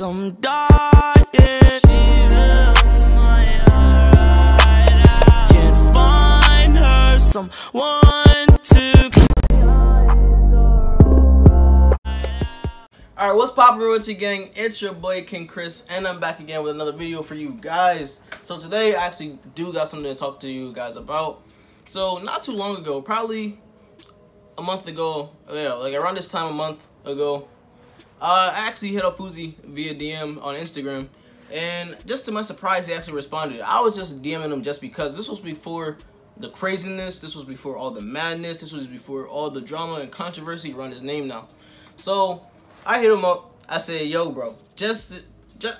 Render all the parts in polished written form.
I'm dying. Can't find her, someone to. Alright, what's poppin' with you, gang? It's your boy KiingChriis, and I'm back again with another video for you guys. So today I actually do got something to talk to you guys about. So not too long ago, probably a month ago, yeah, like around this time a month ago, I actually hit up Fousey via DM on Instagram, and just to my surprise, he actually responded. I was just DMing him just because this was before the craziness, this was before all the madness, this was before all the drama and controversy around his name now. So I hit him up. I said, yo, bro, just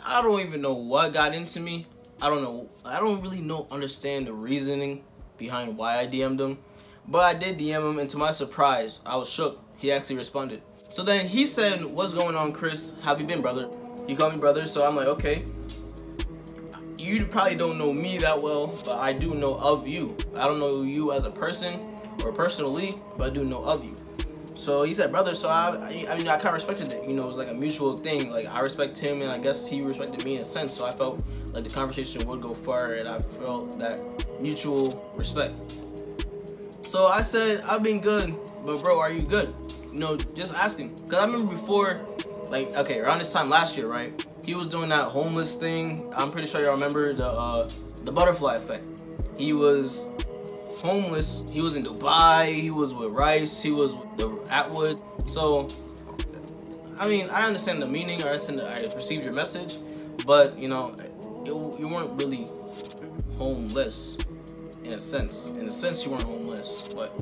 I don't even know what got into me. I don't know. I don't really understand the reasoning behind why I DM'd him. But I did DM him, and to my surprise, I was shook. He actually responded. So then he said, what's going on, Chris? How have you been, brother? He called me brother, so I'm like, okay. You probably don't know me that well, but I do know of you. I don't know you as a person or personally, but I do know of you. So he said, brother, so I mean, I kind of respected it. You know, it was like a mutual thing. Like, I respect him, and I guess he respected me in a sense. So I felt like the conversation would go far, and I felt that mutual respect. So I said, I've been good, but bro, are you good? You know, just asking. Because I remember before, like, okay, around this time last year, right? He was doing that homeless thing. I'm pretty sure y'all remember the butterfly effect. He was homeless. He was in Dubai. He was with Chriis. He was with the Atwood. So, I mean, I understand the meaning. I perceived your message, but you know, you weren't really homeless in a sense. In a sense, you weren't homeless, but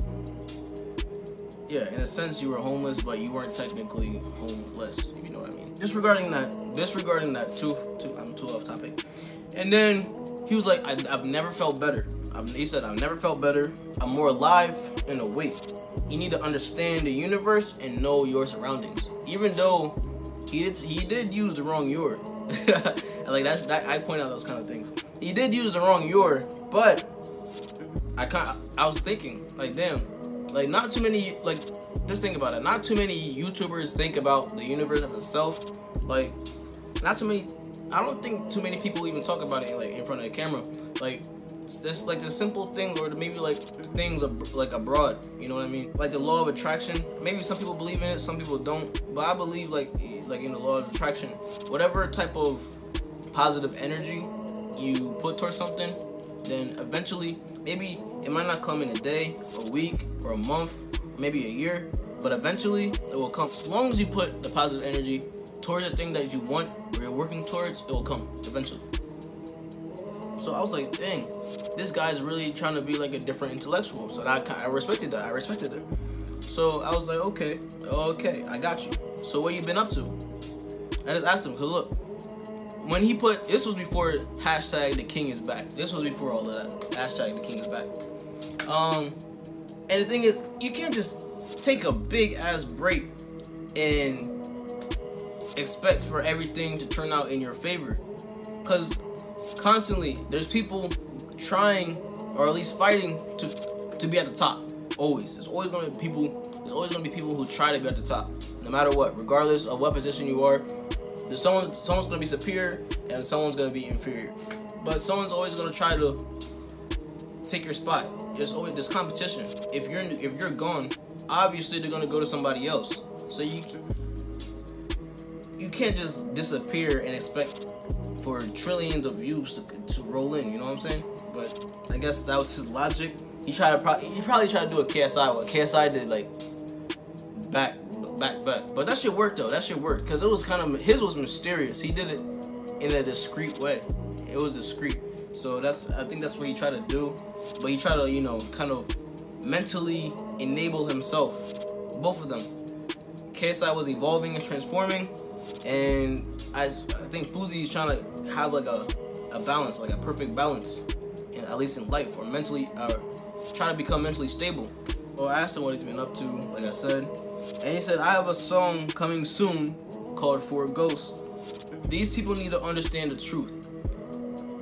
yeah, in a sense, you were homeless, but you weren't technically homeless. If you know what I mean. Disregarding that, I'm too off topic. And then he was like, I've never felt better. He said, I've never felt better. I'm more alive and awake. You need to understand the universe and know your surroundings. Even though he did use the wrong your. Like I point out those kind of things. He did use the wrong your, but I was thinking, like, damn, like not too many, like, just think about it. Not too many YouTubers think about the universe as a self. Like, not too many. I don't think too many people even talk about it like in front of the camera. Like, there's like the simple things, or maybe like things like abroad. You know what I mean? Like the law of attraction. Maybe some people believe in it, some people don't. But I believe like in the law of attraction. Whatever type of positive energy you put towards something, then eventually, maybe it might not come in a day, a week, or a month, maybe a year, but eventually it will come. As long as you put the positive energy towards the thing that you want or you're working towards, it will come eventually. So I was like, dang, this guy's really trying to be like a different intellectual. So I respected that. I respected it. So I was like, okay, I got you. So what you been up to? I just asked him, cause look, when he put, this was before hashtag the king is back. This was before all of that. Hashtag the king is back. And the thing is, you can't just take a big ass break and expect for everything to turn out in your favor. Cause constantly there's people trying, or at least fighting to be at the top. Always. There's always gonna be people who try to be at the top. No matter what, regardless of what position you are. There's someone's gonna be superior and someone's gonna be inferior. But someone's always gonna try to take your spot. There's always this competition. If you're gone, obviously they're gonna go to somebody else. So you can't just disappear and expect for trillions of views to roll in, you know what I'm saying? But I guess that was his logic. He probably tried to do a KSI. What KSI did, like back. But that shit worked though. That shit worked because it was kind of, his was mysterious. He did it in a discreet way. It was discreet. So I think that's what he tried to do. But he tried to, you know, kind of mentally enable himself. Both of them. KSI was evolving and transforming, and I think Fousey is trying to have like a balance, like a perfect balance, at least in life, or mentally, try to become mentally stable. Well, I asked him what he's been up to, like I said, and he said, I have a song coming soon called For Ghosts. These people need to understand the truth.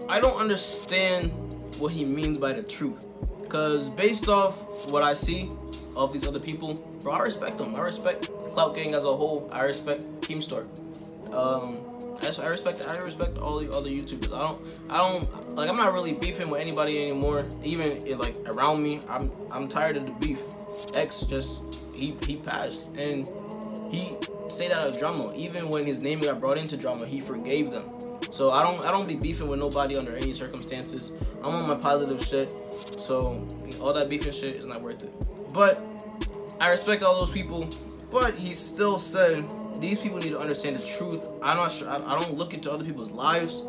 I don't understand what he means by the truth, because based off what I see of these other people, bro, I respect them. I respect Clout Gang as a whole. I respect Keemstar. I respect all the other YouTubers. I don't like. I'm not really beefing with anybody anymore. Even like around me, I'm tired of the beef. X just he passed, and he stayed out of drama. Even when his name got brought into drama, he forgave them. So I don't be beefing with nobody under any circumstances. I'm on my positive shit. So all that beefing shit is not worth it. But I respect all those people. But he still said these people need to understand the truth. I'm not sure. I don't look into other people's lives.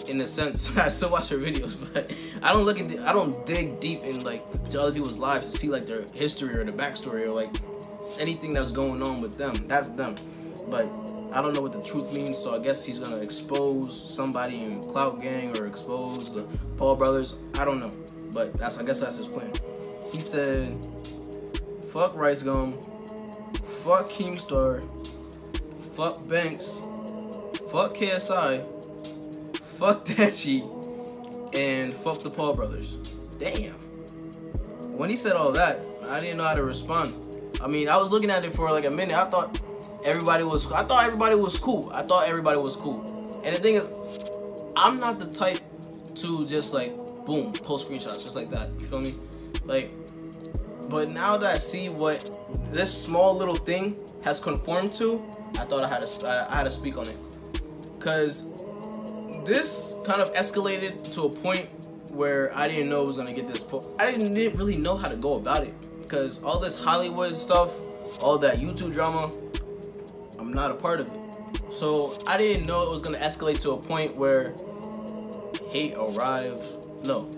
In a sense, I still watch their videos, but I don't dig deep in like to other people's lives to see like their history or the backstory or like anything that's going on with them. That's them. But I don't know what the truth means, so I guess he's gonna expose somebody in Clout Gang or expose the Paul brothers. I don't know, but I guess that's his plan. He said, "Fuck Rice Gum, fuck Keemstar, fuck Banks, fuck KSI, fuck Dachi, and fuck the Paul brothers." Damn. When he said all that, I didn't know how to respond. I mean, I was looking at it for like a minute. I thought everybody was cool. And the thing is, I'm not the type to just like boom, post screenshots just like that. You feel me? Like, but now that I see what this small little thing has conformed to, I thought I had to speak on it, because this kind of escalated to a point where I didn't know it was gonna get this. I didn't really know how to go about it, because all this Hollywood stuff, all that YouTube drama, I'm not a part of it. So I didn't know it was gonna escalate to a point where hate arrives. No.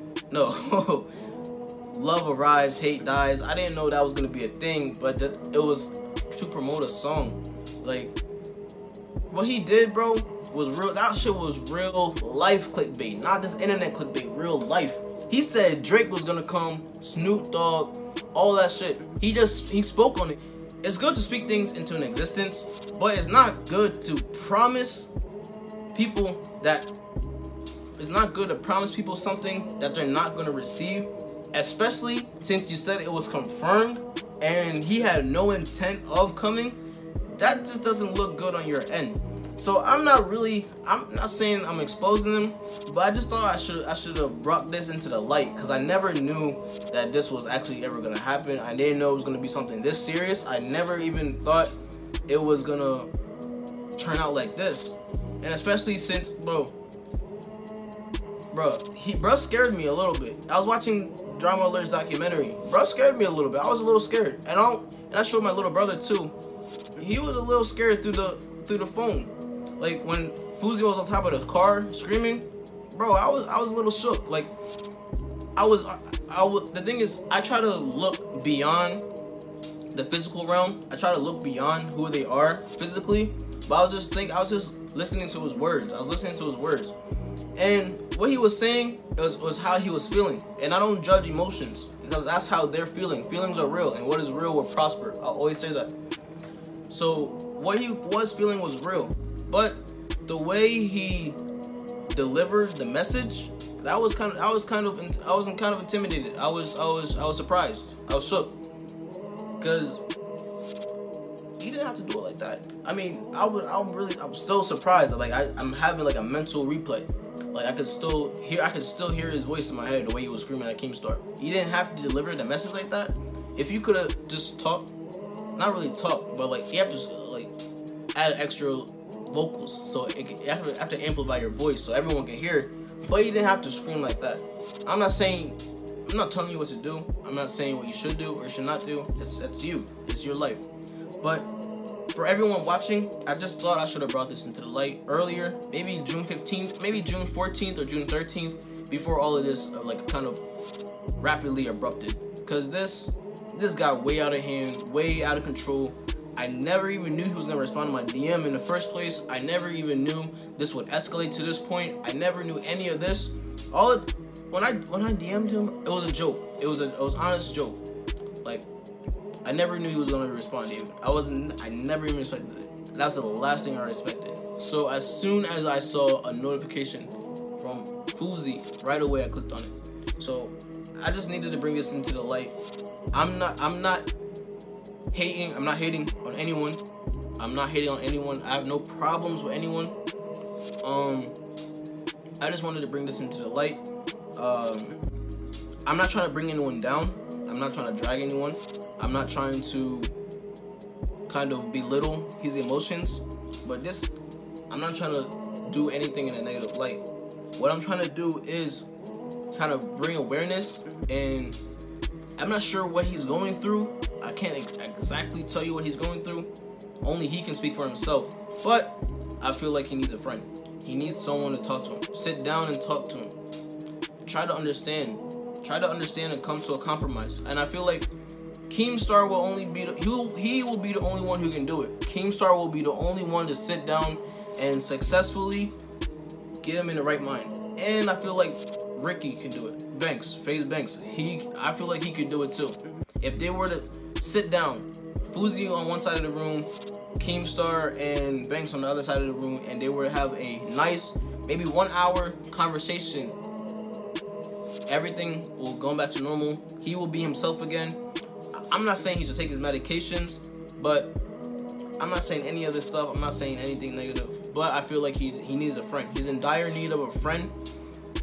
Love arrives, hate dies. I didn't know that was gonna be a thing, but it was to promote a song. Like, what he did, bro, was real. That shit was real life clickbait, not just internet clickbait, real life. He said Drake was gonna come, Snoop Dogg, all that shit. He spoke on it. It's good to speak things into an existence, but it's not good to promise people something that they're not gonna receive, especially since you said it was confirmed and he had no intent of coming. That just doesn't look good on your end. So I'm not saying I'm exposing them, but I just thought I should have brought this into the light, because I never knew that this was actually ever gonna happen. I didn't know it was gonna be something this serious. I never even thought it was gonna turn out like this. And especially since bro scared me a little bit. I was watching Drama Alert's documentary. Bro scared me a little bit. I was a little scared. And I showed my little brother too. He was a little scared through the phone. Like when Fousey was on top of the car screaming, bro, I was a little shook. Like the thing is, I try to look beyond the physical realm. I try to look beyond who they are physically. But I was just listening to his words. And what he was saying was how he was feeling. And I don't judge emotions, because that's how they're feeling. Feelings are real, and what is real will prosper. I'll always say that. So what he was feeling was real, but the way he delivered the message, I was kind of intimidated. I was surprised. I was shook, because he didn't have to do it like that. I mean, I'm still surprised. Like I'm having like a mental replay. Like I could still hear his voice in my head, the way he was screaming at Keemstar. He didn't have to deliver the message like that. If you could have just talked, not really talk, but like you have to like add extra vocals, so you have to amplify your voice so everyone can hear it. But you didn't have to scream like that. I'm not telling you what to do. I'm not saying what you should do or should not do. It's you. It's your life. But for everyone watching, I just thought I should have brought this into the light earlier, maybe June 15th, maybe June 14th or June 13th, before all of this like kind of rapidly erupted. Because this got way out of hand, way out of control. I never even knew he was gonna respond to my DM in the first place. I never even knew this would escalate to this point. I never knew any of this. When I DM'd him, it was a joke. It was honest joke. Like, I never knew he was gonna respond to you. I never even expected it. That's the last thing I expected. So as soon as I saw a notification from Fousey, right away I clicked on it. So I just needed to bring this into the light. I'm not hating on anyone. I'm not hating on anyone. I have no problems with anyone. I just wanted to bring this into the light. I'm not trying to bring anyone down. I'm not trying to drag anyone. I'm not trying to kind of belittle his emotions. But this, I'm not trying to do anything in a negative light. What I'm trying to do is kind of bring awareness, and I'm not sure what he's going through. I can't exactly tell you what he's going through. Only he can speak for himself. But I feel like he needs a friend. He needs someone to talk to him. Sit down and talk to him. Try to understand. Try to understand and come to a compromise. And I feel like Keemstar will only be he will be the only one who can do it. Keemstar will be the only one to sit down and successfully get him in the right mind. And I feel like Ricky can do it. FaZe Banks. I feel like he could do it too. If they were to sit down, Fousey on one side of the room, Keemstar and Banks on the other side of the room, and they were to have a nice, maybe 1 hour conversation, everything will go back to normal. He will be himself again. I'm not saying he should take his medications, but I'm not saying any of this stuff. I'm not saying anything negative, but I feel like he needs a friend. He's in dire need of a friend.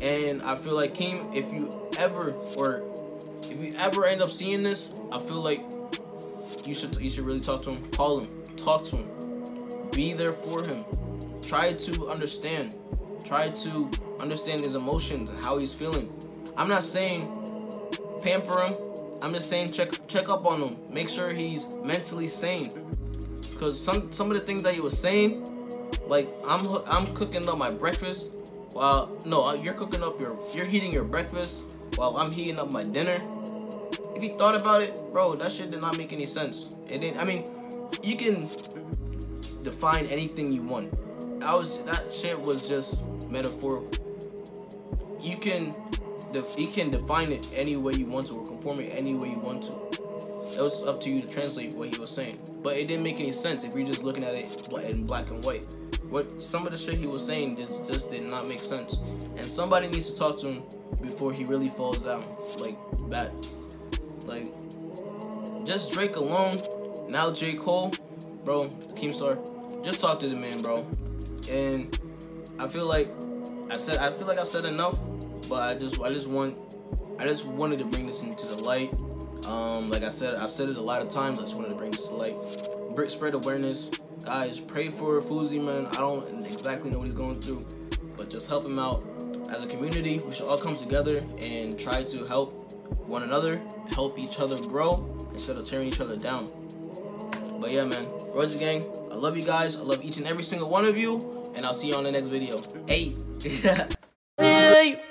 And I feel like Keem, if you ever end up seeing this, I feel like you should really talk to him. Call him, talk to him, be there for him. Try to understand his emotions and how he's feeling. I'm not saying pamper him. I'm just saying check up on him. Make sure he's mentally sane. Because some of the things that he was saying, like I'm cooking up my breakfast. No, you're heating your breakfast while I'm heating up my dinner. If you thought about it, bro, that shit did not make any sense. It didn't. I mean, you can define anything you want. That shit was just metaphorical. You can define it any way you want to, or conform it any way you want to. It was up to you to translate what he was saying. But it didn't make any sense if you're just looking at it in black and white. Some of the shit he was saying just did not make sense. And somebody needs to talk to him before he really falls down, like, bad. Like, just Drake alone, now J. Cole, bro, Keemstar, just talk to the man, bro. And I feel like I've said enough, but I just wanted to bring this into the light. Like I said, I've said it a lot of times. I just wanted to bring this to light. Spread awareness. Guys, pray for Fousey, man. I don't exactly know what he's going through, but just help him out. As a community, we should all come together and try to help one another, help each other grow, instead of tearing each other down. But yeah, man, Rosie Gang, I love you guys. I love each and every single one of you, and I'll see you on the next video. Hey! Hey.